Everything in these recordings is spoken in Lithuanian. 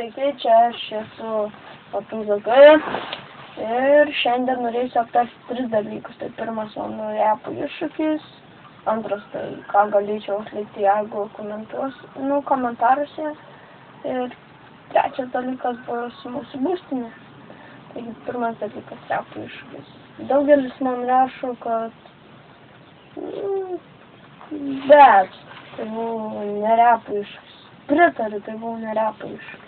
Sveiki, čia aš esu Patūzaga ir šiandien norėsiu aptarti 3 dalykus. Tai pirmas mano repų iššūkis, antras tai ką galėčiau atlikti, jeigu komentaruose, ir trečias dalykas bus mūsų būstinė. Taigi pirmas dalykas repų iššūkis. Daugelis man rašo, kad bet tai buvo ne repų iššūkis. Pritariu, tai buvo ne repų iššūkis.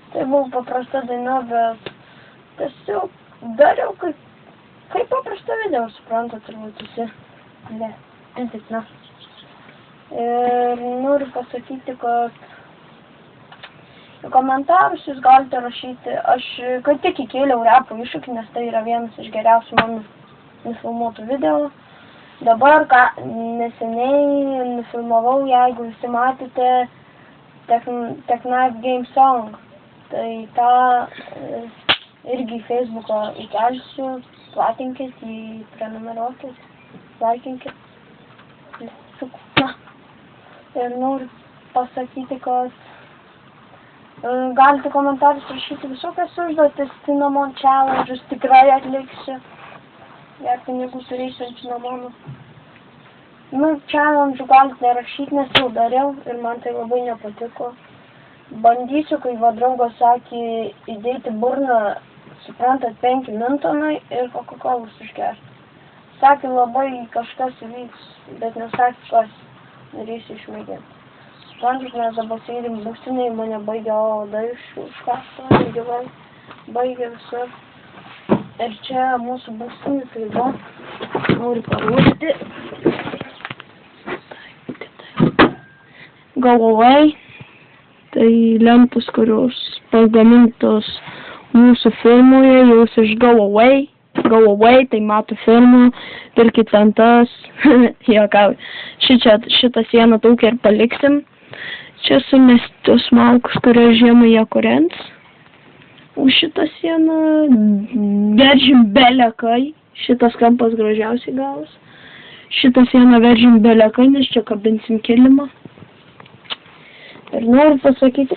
Tai buvo paprasta daina, bet tiesiog dariau kaip paprasta video, suprantat, turbūt visi. Ne, tik ne. Ir noriu pasakyti, kad į komentarus jūs galite rašyti. Aš kaip tik įkėliau repų iššūkį, nes tai yra vienas iš geriausių mano nufilmuotų video. Dabar neseniai nufilmavau, jeigu visi matėte, Tech Night Game Song. Tai tą irgi į Facebooką įkelsiu, platinkit, jį prenumeruokit, laikinkit. Ir noriu pasakyti, kad galite komentarus rašyti visokias užduotis, Cinnamon Challenge'us tikrai atliksiu. Jei pinigų turėsiu ant Cinnamonų. Challenge galite rašyti, nes jau dariau ir man tai labai nepatiko. Bandysiu, kai va draugas sakė įdėti burną, suprantat, 5 mintonai ir Coca-Colos išgerti. Sakė labai kažkas įvyks, bet nesakė, kas darysiu išmėginti. Suprantat, mes dabar sėdim būstinėje, mane baigia oda iš kasto, gyvai baigia visur. Ir čia mūsų būstinė, tai va, noriu parodyti. Go away. Tai lempos, kurios pagamintos mūsų firmoje, jos iš Go Away, tai mato firmą, pirkit lentas, juokauju. Šitą sieną taukia ir paliksim. Čia sumestos malkos, kurios žiemą jie kūrens. O šitą sieną veržim belekai, šitas kampas gražiausiai gavos. Šitą sieną veržim belekai, nes čia kabinsim kilimą. Ir noriu pasakyti,